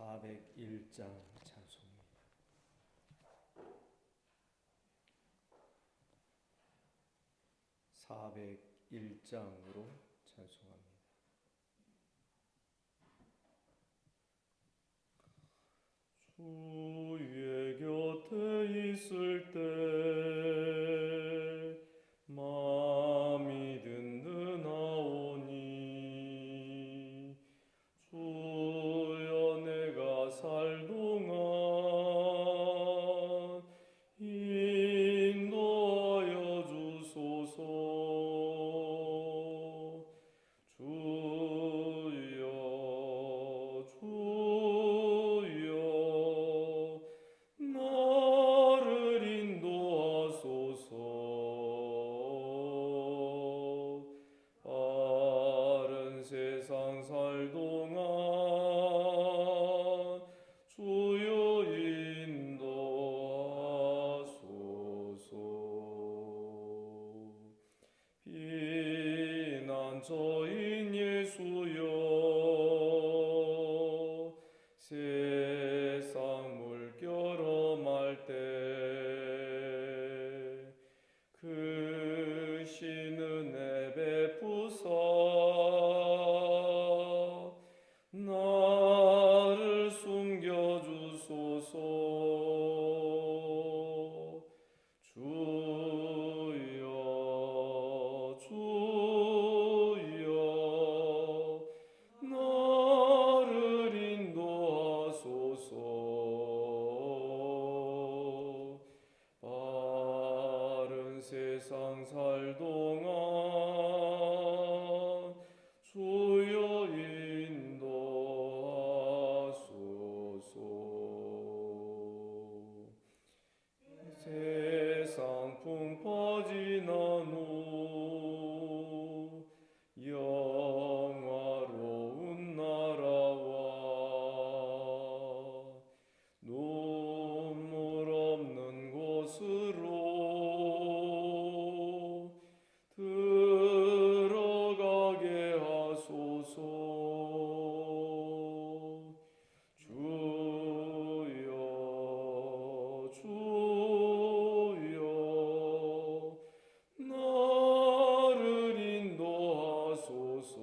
401장 찬송입니다. 401장으로 찬송합니다. 주의 곁에 있을 때 마음이 든든하오니 주여 내가 살 동안 인도하여 주소서. 나를 인도하소서. 바른 세상 살 동안 주여 인도하소서. 피난처인 예수여, 세상 물결엄할 때 크신 은혜 베푸사 나를 숨겨주소서. 주여 주여 나를 인도하소서. 바른 세상 살 동안 주여 인도하소서. 세상 풍파 지난 후 영화로운 나라와 눈물 없는 곳으로 들어가게 하소서. 주여 주여 나를 인도하소서.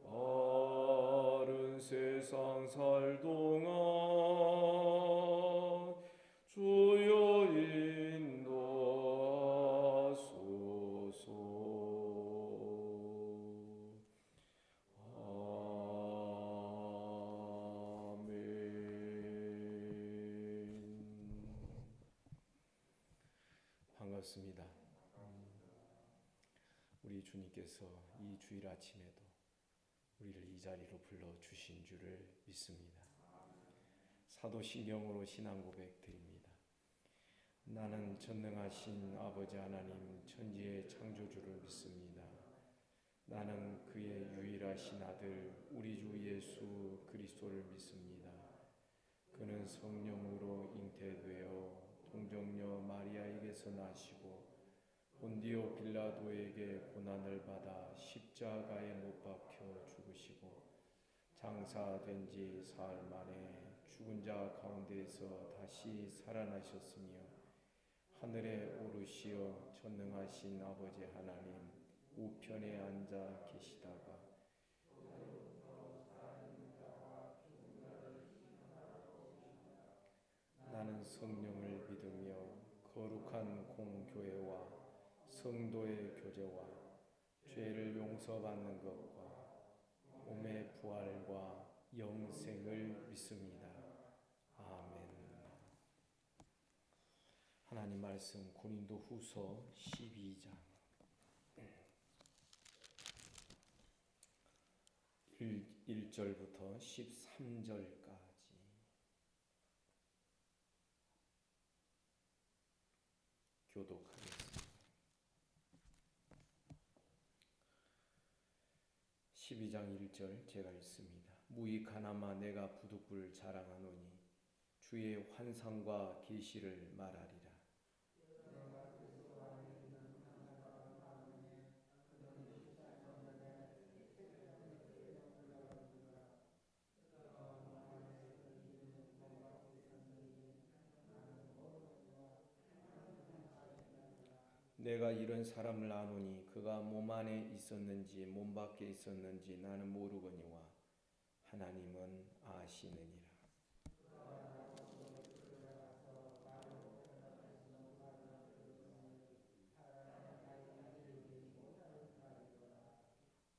바른 세상 살 동안 주여 인도하소서. 반갑습니다. 우리 주님께서 이 주일 아침에도 우리를 이 자리로 불러주신 줄을 믿습니다. 사도신경으로 신앙 고백 드립니다. 나는 전능하신 아버지 하나님 천지의 창조주를 믿습니다. 나는 그의 유일하신 아들 우리 주 예수 그리스도를 믿습니다. 그는 성령으로 잉태되어 동정녀 마리아에게서 나시고 본디오 빌라도에게 고난을 받아 십자가에 못 박혀 죽으시고 장사된 지 사흘 만에 죽은 자 가운데에서 다시 살아나셨으며 하늘에 오르시어 전능하신 아버지 하나님 우편에 앉아 계시다가 나는 성령을 믿으며 거룩한 공교회와 성도의 교제와 죄를 용서받는 것과 몸의 부활과 영생을 믿습니다. 아멘. 하나님 말씀 고린도후서 12장 1절부터 13절까지 교독하겠습니다. 12장 1절 제가 읽습니다. 무익하나마 내가 부득불 자랑하노니 주의 환상과 계시를 말하리라. 내가 이런 사람을 아노니 그가 몸 안에 있었는지 몸 밖에 있었는지 나는 모르거니와 하나님은 아시느니라.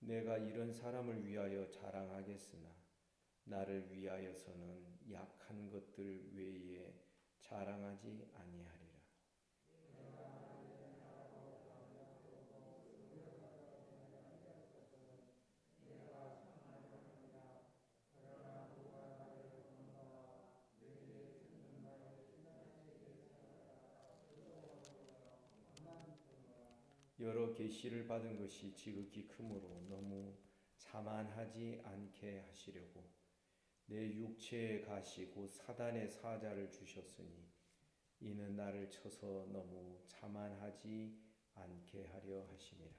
내가 이런 사람을 위하여 자랑하겠으나 나를 위하여서는 약한 것들 외에 자랑하지 아니하리라. 여러 계시를 받은 것이 지극히 크므로 너무 자만하지 않게 하시려고 내 육체의 가시 곧 사단의 사자를 주셨으니 이는 나를 쳐서 너무 자만하지 않게 하려 하심이라.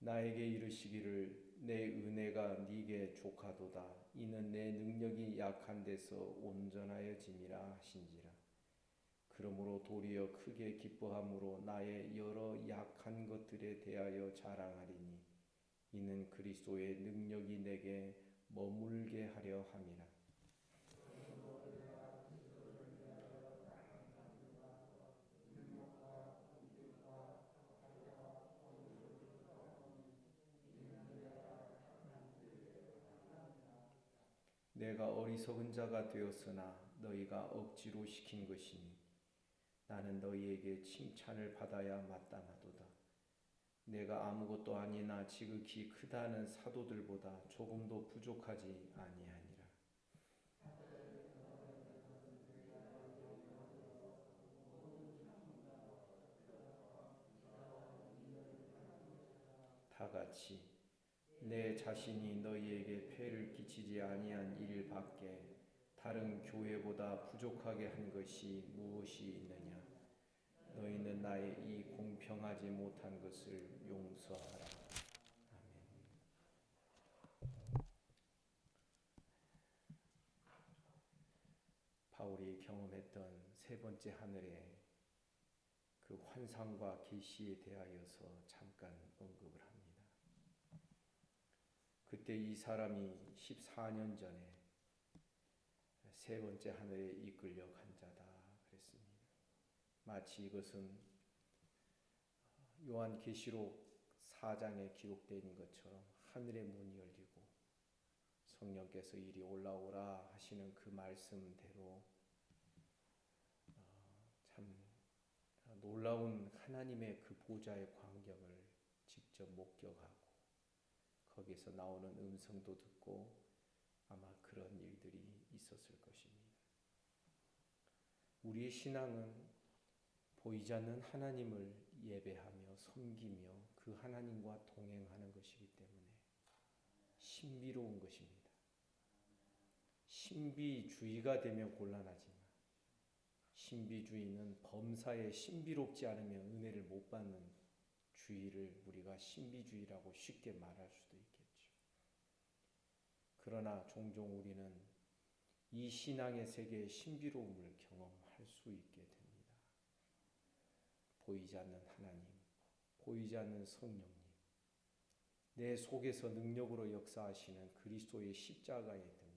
나에게 이르시기를 내 은혜가 네게 족하도다. 이는 내 능력이 약한 데서 온전하여짐이라 하신지라. 그러므로 도리어 크게 기뻐함으로 나의 여러 약한 것들에 대하여 자랑하리니 이는 그리스도의 능력이 내게 머물게 하려 함이라. 내가 어리석은 자가 되었으나 너희가 억지로 시킨 것이니 나는 너희에게 칭찬을 받아야 마땅하도다. 내가 아무것도 아니나 지극히 크다는 사도들보다 조금도 부족하지 아니하니라. 다 같이 내 자신이 너희에게 폐를 끼치지 아니한 일 밖에 다른 교회보다 부족하게 한 것이 무엇이 있느냐? 너희는 나의 이 공평하지 못한 것을 용서하라. 아멘. 바울이 경험했던 세 번째 하늘의 그 환상과 계시에 대하여서 잠깐 언급을 합니다. 그때 이 사람이 14년 전에 세 번째 하늘에 이끌려 간 자다 그랬습니다. 마치 이것은 요한계시록 4장에 기록된 것처럼 하늘의 문이 열리고 성령께서 이리 올라오라 하시는 그 말씀대로 참 놀라운 하나님의 그 보좌의 광경을 직접 목격하고 거기서 나오는 음성도 듣고 아마 그런 일들이 있었을 것입니다. 우리의 신앙은 보이지 않는 하나님을 예배하며 섬기며 그 하나님과 동행하는 것이기 때문에 신비로운 것입니다. 신비주의가 되면 곤란하지만 신비주의는 범사에 신비롭지 않으면 은혜를 못 받는 주의를 우리가 신비주의라고 쉽게 말할 수도 있겠죠. 그러나 종종 우리는 이 신앙의 세계의 신비로움을 경험할 수 있게 됩니다. 보이지 않는 하나님, 보이지 않는 성령님, 내 속에서 능력으로 역사하시는 그리스도의 십자가의 능력.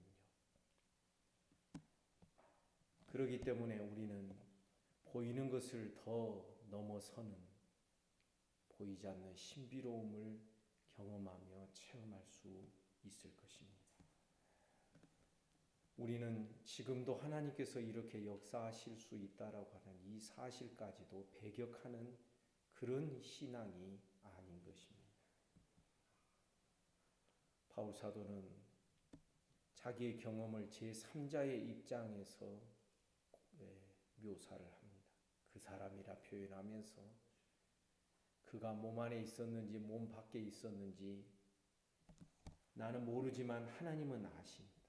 그렇기 때문에 우리는 보이는 것을 더 넘어서는 보이지 않는 신비로움을 경험하며 체험할 수 있을 것입니다. 우리는 지금도 하나님께서 이렇게 역사하실 수 있다라고 하는 이 사실까지도 배격하는 그런 신앙이 아닌 것입니다. 바울 사도는 자기의 경험을 제3자의 입장에서 묘사를 합니다. 그 사람이라 표현하면서 그가 몸 안에 있었는지 몸 밖에 있었는지 나는 모르지만 하나님은 아십니다.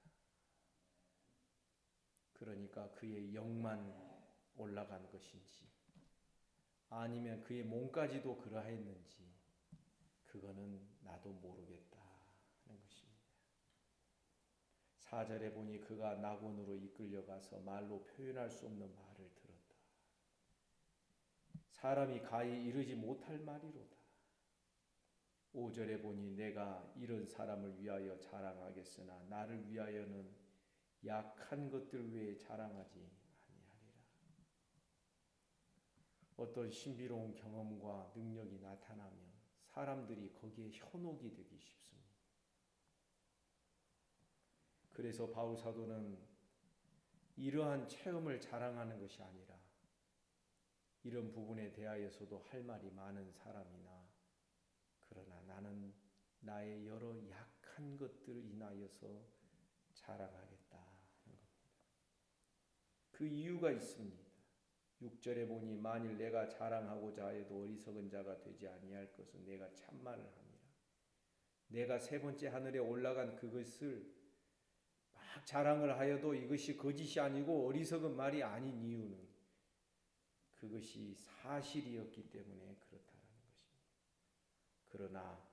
그러니까 그의 영만 올라간 것인지 아니면 그의 몸까지도 그러했는지 그거는 나도 모르겠다 하는 것입니다. 4절에 보니 그가 낙원으로 이끌려가서 말로 표현할 수 없는 말을 들었다. 사람이 가히 이르지 못할 말이로다. 5절에 보니 내가 이런 사람을 위하여 자랑하겠으나 나를 위하여는 약한 것들 외에 자랑하지 아니하리라. 어떤 신비로운 경험과 능력이 나타나면 사람들이 거기에 현혹이 되기 쉽습니다. 그래서 바울 사도는 이러한 체험을 자랑하는 것이 아니라 이런 부분에 대하여서도 할 말이 많은 사람이나 그러나 나는 나의 여러 약한 것들을 인하여서 자랑하겠다 하는 겁니다. 그 이유가 있습니다. 6절에 보니 만일 내가 자랑하고자 해도 어리석은 자가 되지 아니할 것은 내가 참말을 함이라. 내가 세 번째 하늘에 올라간 그것을 막 자랑을 하여도 이것이 거짓이 아니고 어리석은 말이 아닌 이유는 그것이 사실이었기 때문에 그렇다라는 것입니다. 그러나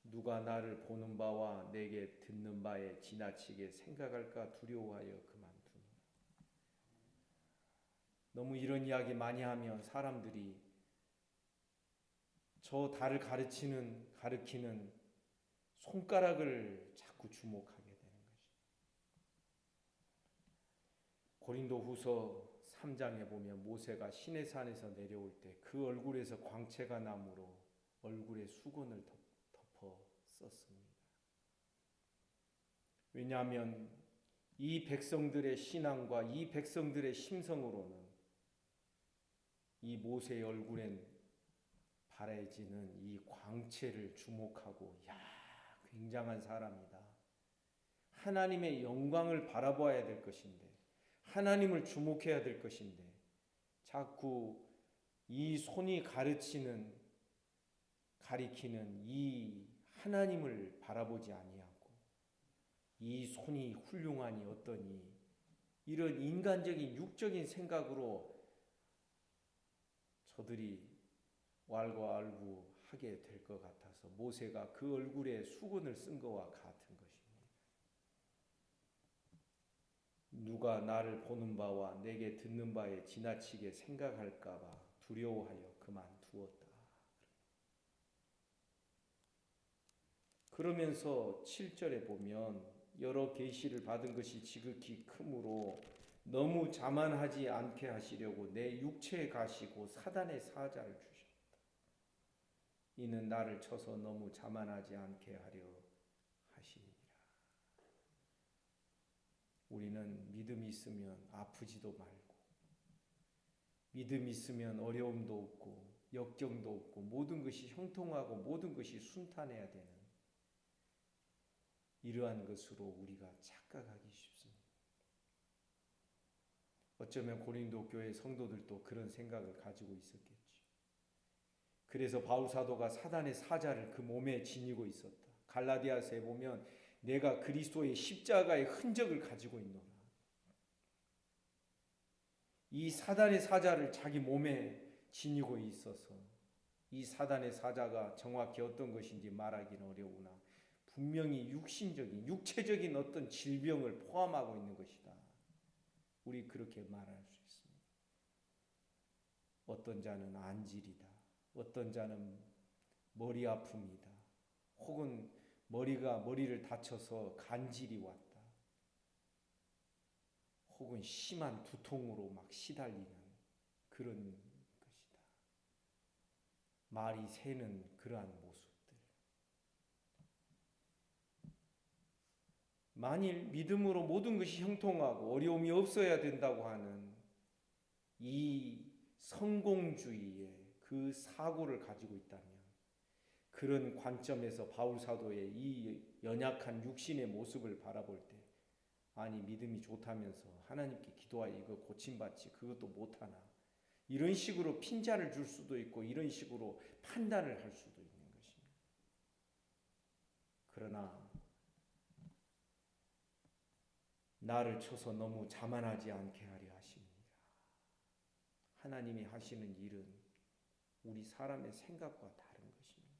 누가 나를 보는 바와 내게 듣는 바에 지나치게 생각할까 두려워하여 그만두노라. 너무 이런 이야기 많이 하면 사람들이 저 달을 가리키는 손가락을 자꾸 주목하게 되는 것입니다. 고린도후서 3장에 보면 모세가 시내산에서 내려올 때 그 얼굴에서 광채가 나므로 얼굴에 수건을 덮어 썼습니다. 왜냐하면 이 백성들의 신앙과 이 백성들의 심성으로는 이 모세의 얼굴엔 바래지는 이 광채를 주목하고 야, 굉장한 사람이다. 하나님의 영광을 바라봐야 될 것인데 하나님을 주목해야 될 것인데 자꾸 이 손이 가리키는 이 하나님을 바라보지 아니하고 이 손이 훌륭하니 어떠니 이런 인간적인 육적인 생각으로 저들이 왈가왈부하게 될 것 같아서 모세가 그 얼굴에 수건을 쓴 것과 같은 것입니다. 누가 나를 보는 바와 내게 듣는 바에 지나치게 생각할까 봐 두려워하여 그만두었다. 그러면서 7절에 보면 여러 계시를 받은 것이 지극히 크므로 너무 자만하지 않게 하시려고 내 육체에 가시고 사단의 사자를 주셨다. 이는 나를 쳐서 너무 자만하지 않게 하려 하시니라. 우리는 믿음이 있으면 아프지도 말고 믿음이 있으면 어려움도 없고 역경도 없고 모든 것이 형통하고 모든 것이 순탄해야 되는 이러한 것으로 우리가 착각하기 쉽습니다. 어쩌면 고린도 교회 성도들도 그런 생각을 가지고 있었겠죠. 그래서 바울 사도가 사단의 사자를 그 몸에 지니고 있었다. 갈라디아서에 보면 내가 그리스도의 십자가의 흔적을 가지고 있노라. 이 사단의 사자를 자기 몸에 지니고 있어서 이 사단의 사자가 정확히 어떤 것인지 말하기는 어려우나 분명히 육체적인 어떤 질병을 포함하고 있는 것이다. 우리 그렇게 말할 수 있습니다. 어떤 자는 안질이다. 어떤 자는 머리 아픔이다. 혹은 머리를 다쳐서 간질이 왔다. 혹은 심한 두통으로 막 시달리는 그런 것이다. 말이 새는 그러한 모습들. 만일 믿음으로 모든 것이 형통하고 어려움이 없어야 된다고 하는 이 성공주의의 그 사고를 가지고 있다면 그런 관점에서 바울 사도의 이 연약한 육신의 모습을 바라볼 때 아니 믿음이 좋다면서 하나님께 기도하여 이거 고침받지 그것도 못하나 이런 식으로 핀잔을 줄 수도 있고 이런 식으로 판단을 할 수도 있는 것입니다. 그러나 나를 쳐서 너무 자만하지 않게 하려 하십니다. 하나님이 하시는 일은 우리 사람의 생각과 다른 것입니다.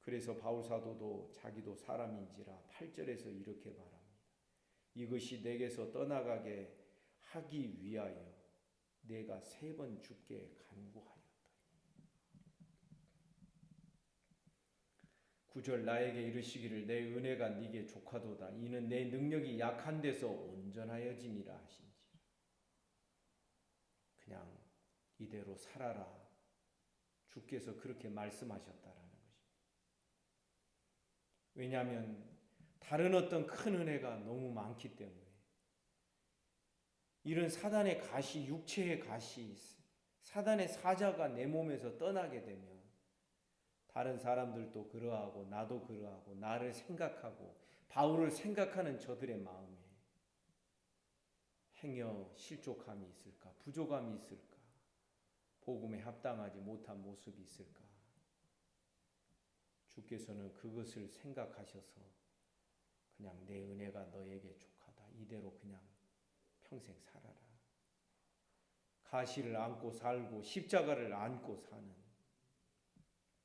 그래서 바울 사도도 자기도 사람인지라 8절에서 이렇게 말합니다. 이것이 내게서 떠나가게 하기 위하여 내가 3번 주께 간구하였다. 9절 나에게 이르시기를 내 은혜가 네게 족하도다. 이는 내 능력이 약한 데서 온전하여짐이라 하신지라. 그냥 이대로 살아라. 주께서 그렇게 말씀하셨다라는 것입니다. 왜냐하면 다른 어떤 큰 은혜가 너무 많기 때문에 이런 사단의 가시, 육체의 가시, 사단의 사자가 내 몸에서 떠나게 되면 다른 사람들도 그러하고 나도 그러하고 나를 생각하고 바울을 생각하는 저들의 마음에 행여 실족함이 있을까? 부족함이 있을까? 복음에 합당하지 못한 모습이 있을까? 주께서는 그것을 생각하셔서 그냥 내 은혜가 너에게 족하다. 이대로 그냥 평생 살아라. 가시를 안고 살고 십자가를 안고 사는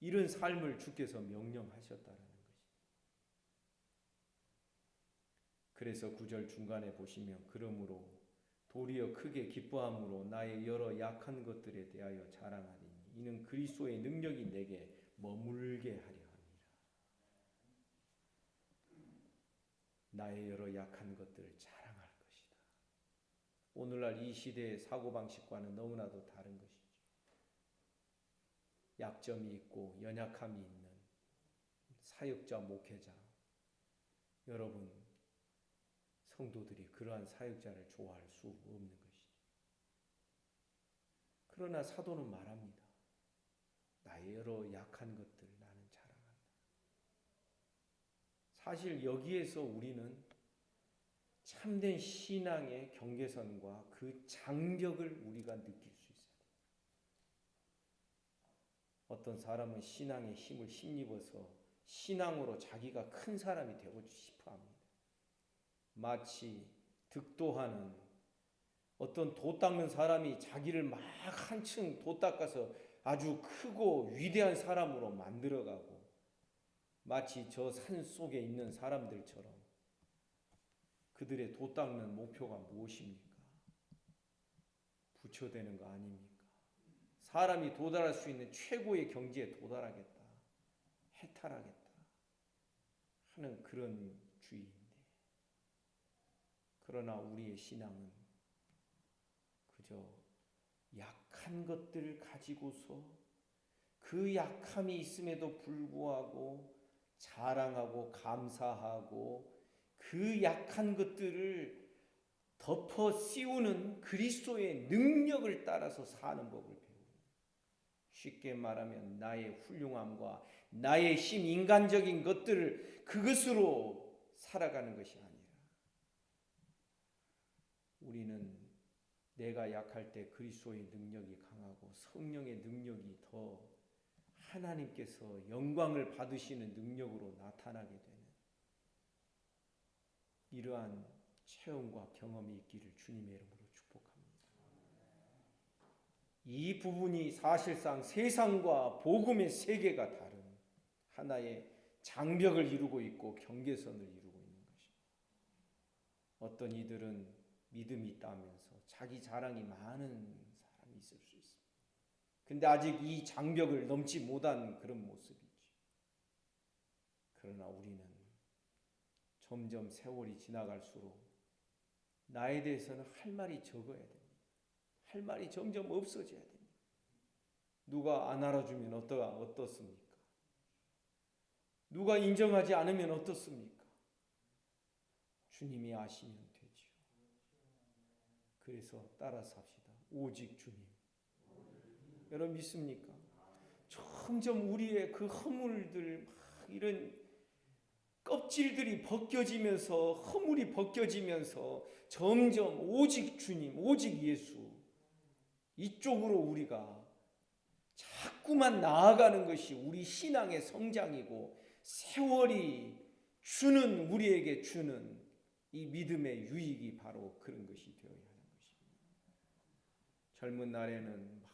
이런 삶을 주께서 명령하셨다는 것입니다. 그래서 9절 중간에 보시면 그러므로 도리어 크게 기뻐함으로 나의 여러 약한 것들에 대하여 자랑하리니 이는 그리스도의 능력이 내게 머물게 하려 함이라. 나의 여러 약한 것들을 자랑할 것이다. 오늘날 이 시대의 사고방식과는 너무나도 다른 것이죠. 약점이 있고 연약함이 있는 사역자, 목회자, 여러분 성도들이 그러한 사역자를 좋아할 수 없는 것이죠. 그러나 사도는 말합니다. 나의 여러 약한 것들 나는 자랑한다. 사실 여기에서 우리는 참된 신앙의 경계선과 그 장벽을 우리가 느낄 수 있어요. 어떤 사람은 신앙의 힘을 힘입어서 신앙으로 자기가 큰 사람이 되고 싶어 합니다. 마치 득도하는 어떤 도 닦는 사람이 자기를 막 한층 도 닦아서 아주 크고 위대한 사람으로 만들어가고 마치 저 산 속에 있는 사람들처럼 그들의 도 닦는 목표가 무엇입니까? 부처되는 거 아닙니까? 사람이 도달할 수 있는 최고의 경지에 도달하겠다, 해탈하겠다 하는 그런 주의인데, 그러나 우리의 신앙은 그저 약한 것들을 가지고서 그 약함이 있음에도 불구하고 자랑하고 감사하고 그 약한 것들을 덮어 씌우는 그리스도의 능력을 따라서 사는 법을 배웁니다. 쉽게 말하면 나의 훌륭함과 나의 힘, 인간적인 것들을 그것으로 살아가는 것이 아니라 우리는 내가 약할 때 그리스도의 능력이 강하고 성령의 능력이 더 하나님께서 영광을 받으시는 능력으로 나타나게 되는 이러한 체험과 경험이 있기를 주님의 이름으로 축복합니다. 이 부분이 사실상 세상과 복음의 세계가 다른 하나의 장벽을 이루고 있고 경계선을 이루고 있는 것입니다. 어떤 이들은 믿음이 있다면서 자기 자랑이 많은 사람이 있을 수 있습니다. 근데 아직 이 장벽을 넘지 못한 그런 모습이지. 그러나 우리는 점점 세월이 지나갈수록 나에 대해서는 할 말이 적어야 됩니다. 할 말이 점점 없어져야 됩니다. 누가 안 알아주면 어떻습니까? 누가 인정하지 않으면 어떻습니까? 주님이 아시면 되지요. 그래서 따라 삽시다. 오직 주님. 여러분 믿습니까? 점점 우리의 그 허물들 막 이런 껍질들이 벗겨지면서 허물이 벗겨지면서 점점 오직 주님, 오직 예수 이쪽으로 우리가 자꾸만 나아가는 것이 우리 신앙의 성장이고 세월이 주는 우리에게 주는 이 믿음의 유익이 바로 그런 것이 되어야 하는 것입니다. 젊은 날에는 막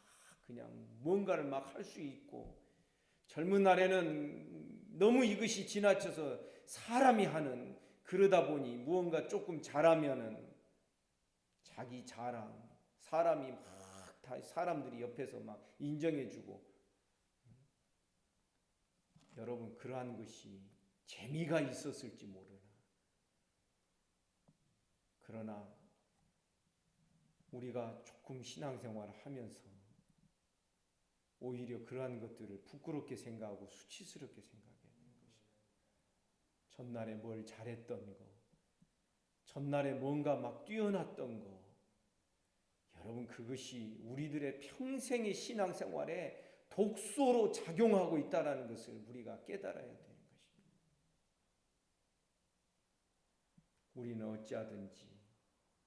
그냥 뭔가를 막 할 수 있고 젊은 날에는 너무 이것이 지나쳐서 사람이 하는, 그러다 보니 무언가 조금 잘하면은 자기 자랑, 사람이 막 다 사람들이 옆에서 막 인정해주고, 여러분 그러한 것이 재미가 있었을지 모르나, 그러나 우리가 조금 신앙생활을 하면서 오히려 그러한 것들을 부끄럽게 생각하고 수치스럽게 생각해야 되는 것입니다. 전날에 뭘 잘했던 거, 전날에 뭔가 막 뛰어났던 거, 여러분 그것이 우리들의 평생의 신앙생활에 독소로 작용하고 있다는 것을 우리가 깨달아야 되는 것입니다. 우리는 어찌하든지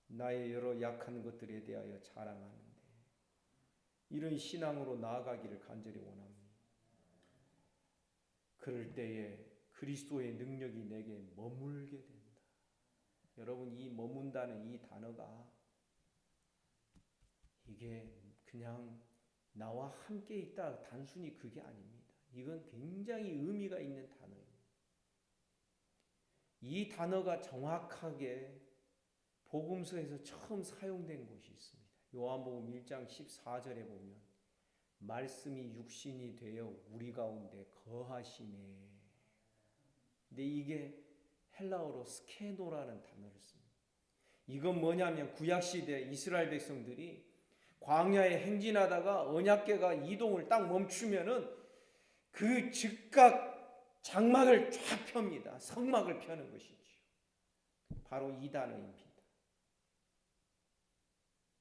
나의 여러 약한 것들에 대하여 자랑하는데 이런 신앙으로 나아가기를 간절히 원합니다. 그럴 때에 그리스도의 능력이 내게 머물게 된다. 여러분 이 머문다는 이 단어가 이게 그냥 나와 함께 있다 단순히 그게 아닙니다. 이건 굉장히 의미가 있는 단어입니다. 이 단어가 정확하게 복음서에서 처음 사용된 곳이 있습니다. 요한복음 1장 14절에 보면 말씀이 육신이 되어 우리 가운데 거하시네. 근데 이게 헬라어로 스케노라는 단어를 씁니다. 이건 뭐냐면 구약시대 이스라엘 백성들이 광야에 행진하다가 언약궤가 이동을 딱 멈추면은 그 즉각 장막을 쫙 펴니다. 성막을 펴는 것이지요. 바로 이 단어입니다.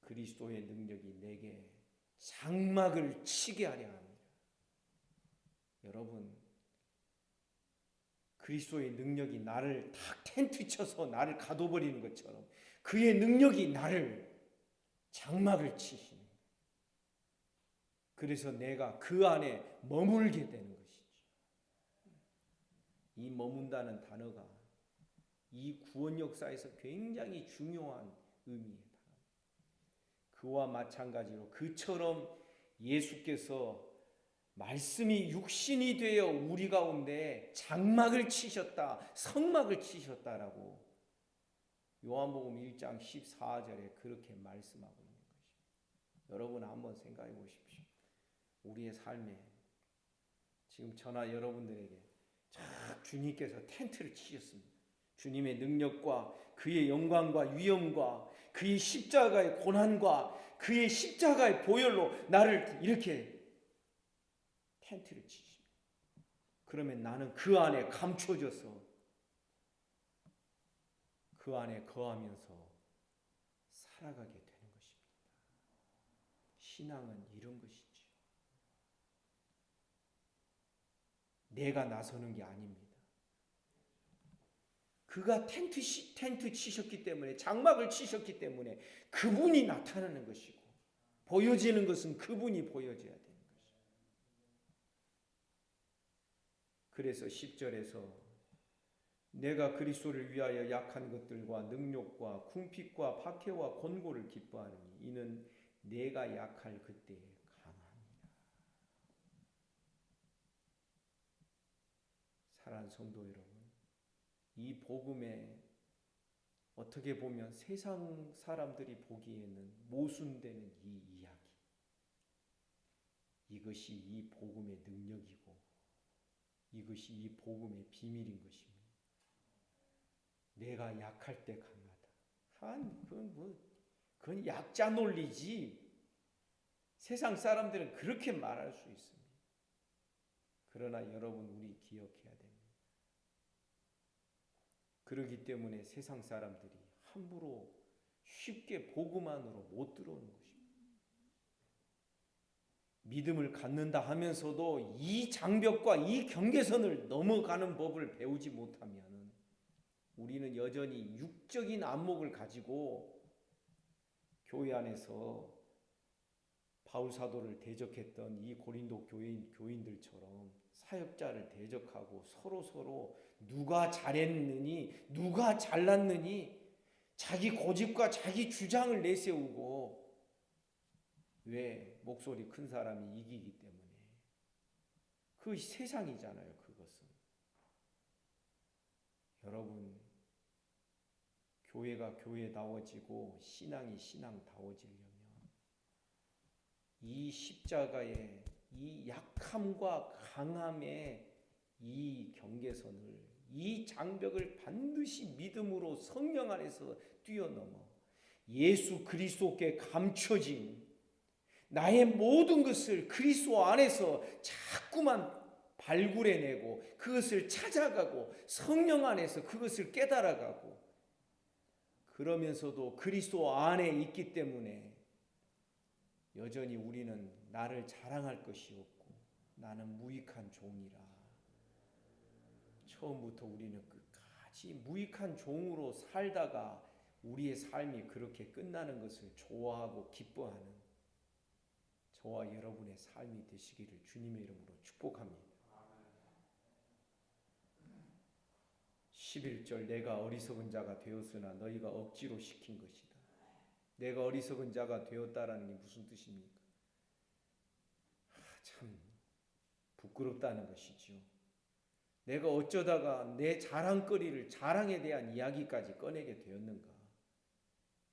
그리스도의 능력이 내게 장막을 치게 하려 합니다. 여러분 그리스도의 능력이 나를 딱 텐트 쳐서 나를 가둬버리는 것처럼 그의 능력이 나를 장막을 치시는 거예요. 그래서 내가 그 안에 머물게 되는 것이죠. 이 머문다는 단어가 이 구원 역사에서 굉장히 중요한 의미예요. 그와 마찬가지로 그처럼 예수께서 말씀이 육신이 되어 우리 가운데 장막을 치셨다, 성막을 치셨다라고 요한복음 1장 14절에 그렇게 말씀하고 있는 것입니다. 여러분 한번 생각해 보십시오. 우리의 삶에 지금 저나 여러분들에게 주님께서 텐트를 치셨습니다. 주님의 능력과 그의 영광과 위엄과 그의 십자가의 고난과 그의 십자가의 보혈로 나를 이렇게 텐트를 치십니다. 그러면 나는 그 안에 감춰져서 그 안에 거하면서 살아가게 되는 것입니다. 신앙은 이런 것이지요. 내가 나서는 게 아닙니다. 그가 텐트 치셨기 때문에, 장막을 치셨기 때문에 그분이 나타나는 것이고 보여지는 것은 그분이 보여져야 되는 것이죠. 그래서 10절에서 내가 그리스도를 위하여 약한 것들과 능욕과 궁핍과 박해와 권고를 기뻐하느니 이는 내가 약할 그때에 강함이라. 사랑하는 성도 여러분, 이 복음에 어떻게 보면 세상 사람들이 보기에는 모순되는 이 이야기, 이것이 이 복음의 능력이고 이것이 이 복음의 비밀인 것입니다. 내가 약할 때 강하다. 그건 약자 논리지. 세상 사람들은 그렇게 말할 수 있습니다. 그러나 여러분 우리 기억해야 됩니다. 그렇기 때문에 세상 사람들이 함부로 쉽게 복음 안으로 못 들어오는 것입니다. 믿음을 갖는다 하면서도 이 장벽과 이 경계선을 넘어가는 법을 배우지 못하면 우리는 여전히 육적인 안목을 가지고 교회 안에서 바울 사도를 대적했던 이 고린도 교인들처럼 사역자를 대적하고 서로 누가 잘했느니 누가 잘났느니 자기 고집과 자기 주장을 내세우고, 왜? 목소리 큰 사람이 이기기 때문에. 그 세상이잖아요. 그것은 여러분, 교회가 교회다워지고 신앙이 신앙다워지려면 이 십자가의 이 약함과 강함의 이 경계선을, 이 장벽을 반드시 믿음으로 성령 안에서 뛰어넘어 예수 그리스도께 감춰진 나의 모든 것을 그리스도 안에서 자꾸만 발굴해내고 그것을 찾아가고 성령 안에서 그것을 깨달아가고, 그러면서도 그리스도 안에 있기 때문에 여전히 우리는 나를 자랑할 것이 없고 나는 무익한 종이라. 처음부터 우리는 끝까지 무익한 종으로 살다가 우리의 삶이 그렇게 끝나는 것을 좋아하고 기뻐하는 저와 여러분의 삶이 되시기를 주님의 이름으로 축복합니다. 11절, 내가 어리석은 자가 되었으나 너희가 억지로 시킨 것이다. 내가 어리석은 자가 되었다라는 게 무슨 뜻입니까? 참 부끄럽다는 것이죠. 내가 어쩌다가 내 자랑거리를, 자랑에 대한 이야기까지 꺼내게 되었는가?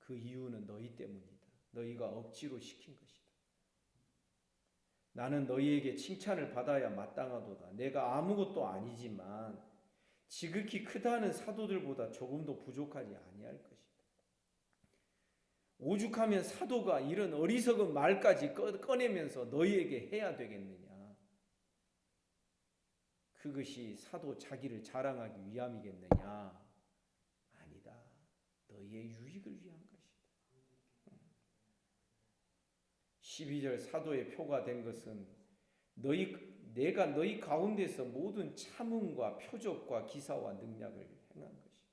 그 이유는 너희 때문이다. 너희가 억지로 시킨 것이다. 나는 너희에게 칭찬을 받아야 마땅하도다. 내가 아무것도 아니지만 지극히 크다는 사도들보다 조금도 부족하지 아니할 것이다. 오죽하면 사도가 이런 어리석은 말까지 꺼내면서 너희에게 해야 되겠느냐? 그것이 사도 자기를 자랑하기 위함이겠느냐? 아니다. 너희의 유익을 위한 것이다. 12절, 사도의 표가 된 것은 내가 너희 가운데서 모든 참음과 표적과 기사와 능력을 행한 것이다.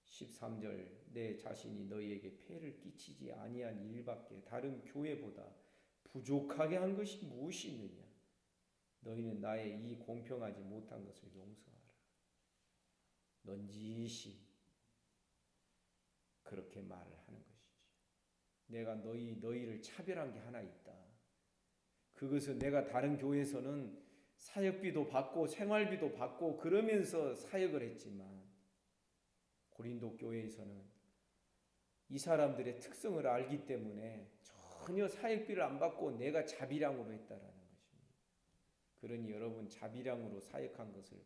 13절, 내 자신이 너희에게 폐를 끼치지 아니한 일밖에 다른 교회보다 부족하게 한 것이 무엇이 있느냐? 너희는 나의 이 공평하지 못한 것을 용서하라. 넌지시 그렇게 말을 하는 것이지. 내가 너희를 차별한 게 하나 있다. 그것은 내가 다른 교회에서는 사역비도 받고 생활비도 받고 그러면서 사역을 했지만 고린도 교회에서는 이 사람들의 특성을 알기 때문에 전혀 사역비를 안 받고 내가 자비량으로 했다라는 것입니다. 그러니 여러분, 자비량으로 사역한 것을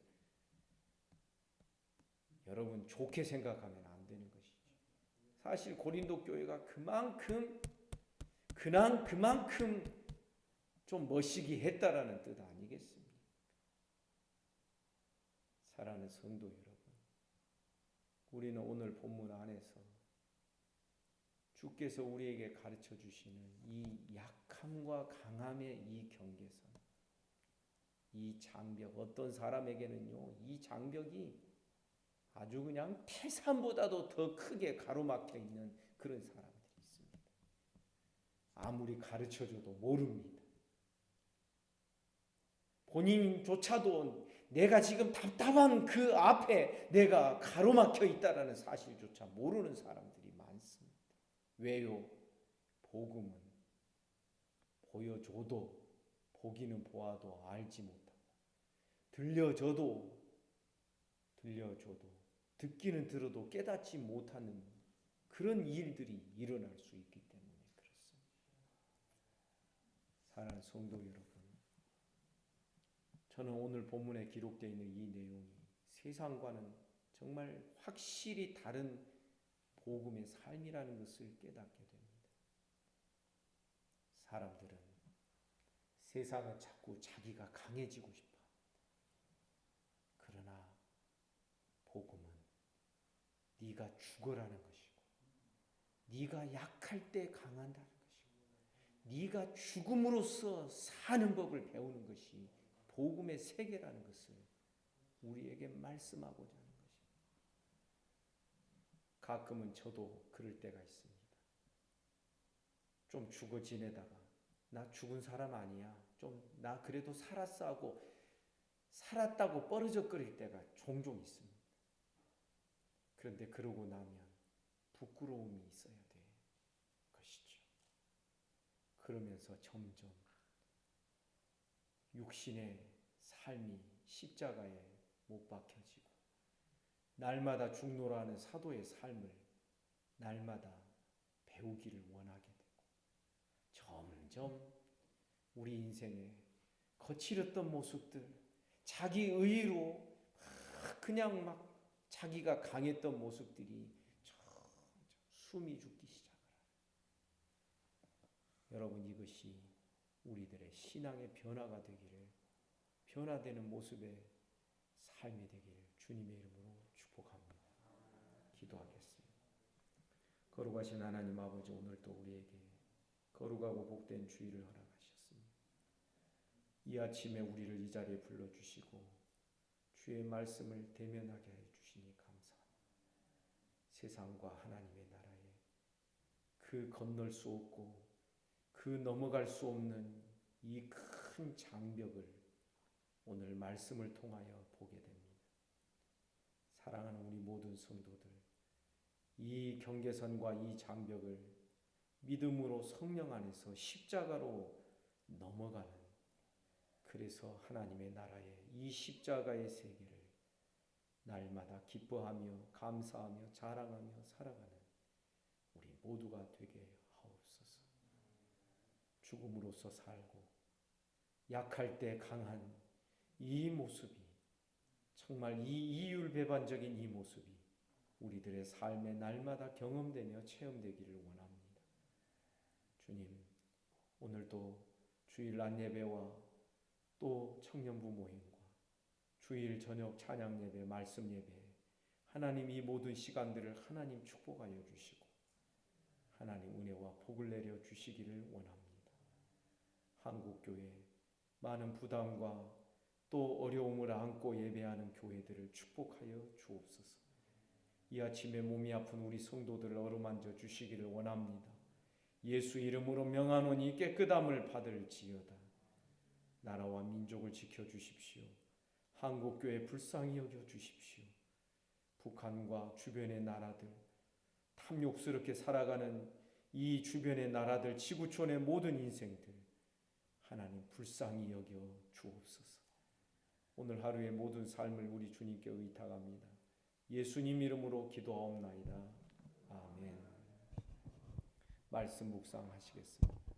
여러분 좋게 생각하면 안 되는 것이죠. 사실 고린도 교회가 그만큼 좀 멋지게 했다라는 뜻 아니겠습니까? 사랑하는 성도 여러분, 우리는 오늘 본문 안에서 주께서 우리에게 가르쳐 주시는 이 약함과 강함의 이 경계선, 이 장벽, 어떤 사람에게는요, 이 장벽이 아주 그냥 태산보다도 더 크게 가로막혀 있는 그런 사람들이 있습니다. 아무리 가르쳐줘도 모릅니다. 본인조차도 내가 지금 답답한 그 앞에 내가 가로막혀 있다라는 사실조차 모르는 사람들이 많습니다. 왜요? 복음은 보여줘도 보기는 보아도 알지 못하고, 들려줘도 듣기는 들어도 깨닫지 못하는 그런 일들이 일어날 수 있기 때문에 그렇습니다. 사랑하는 성도 여러분, 저는 오늘 본문에 기록되어 있는 이 내용이 세상과는 정말 확실히 다른 복음의 삶이라는 것을 깨닫게 됩니다. 사람들은 세상은 자꾸 자기가 강해지고 싶어 합니다. 그러나 복음은 네가 죽어라는 것이고, 네가 약할 때 강한다는 것이고, 네가 죽음으로써 사는 법을 배우는 것이 복음의 세계라는 것을 우리에게 말씀하고자 하는 것입니다. 가끔은 저도 그럴 때가 있습니다. 좀 죽어 지내다가 나 죽은 사람 아니야, 좀 나 그래도 살았어 하고 살았다고 뻐르적거릴 때가 종종 있습니다. 그런데 그러고 나면 부끄러움이 있어야 될 것이죠. 그러면서 점점 육신의 삶이 십자가에 못 박혀지고 날마다 죽노라는 사도의 삶을 날마다 배우기를 원하게 되고 점점 우리 인생에 거칠었던 모습들, 자기 의의로 그냥 막 자기가 강했던 모습들이 점점 숨이 죽기 시작을 해요. 여러분, 이것이 우리들의 신앙의 변화가 되기를, 변화되는 모습의 삶이 되기를 주님의 이름으로 축복합니다. 기도하겠습니다. 거룩하신 하나님 아버지, 오늘도 우리에게 거룩하고 복된 주일을 허락하셨습니다. 이 아침에 우리를 이 자리에 불러주시고 주의 말씀을 대면하게 해주시니 감사합니다. 세상과 하나님의 나라에 그 건널 수 없고 그 넘어갈 수 없는 이 큰 장벽을 오늘 말씀을 통하여 보게 됩니다. 사랑하는 우리 모든 성도들, 이 경계선과 이 장벽을 믿음으로 성령 안에서 십자가로 넘어가는, 그래서 하나님의 나라의 이 십자가의 세계를 날마다 기뻐하며 감사하며 자랑하며 살아가는 우리 모두가 되게 하옵소서. 죽음으로써 살고 약할 때 강한 이 모습이, 정말 이 이율배반적인 이 모습이 우리들의 삶에 날마다 경험되며 체험되기를 원합니다. 주님, 오늘도 주일 안예배와 또 청년부 모임과 주일 저녁 찬양 예배, 말씀 예배, 하나님 이 모든 시간들을 하나님 축복하여 주시고 하나님 은혜와 복을 내려 주시기를 원합니다. 한국교회 많은 부담과 또 어려움을 안고 예배하는 교회들을 축복하여 주옵소서. 이 아침에 몸이 아픈 우리 성도들을 어루만져 주시기를 원합니다. 예수 이름으로 명하노니 깨끗함을 받을지어다. 나라와 민족을 지켜주십시오. 한국교회 불쌍히 여겨주십시오. 북한과 주변의 나라들, 탐욕스럽게 살아가는 이 주변의 나라들, 지구촌의 모든 인생들, 하나님 불쌍히 여겨 주옵소서. 오늘 하루의 모든 삶을 우리 주님께 의탁합니다. 예수님 이름으로 기도하옵나이다. 아멘. 말씀 묵상하시겠습니다.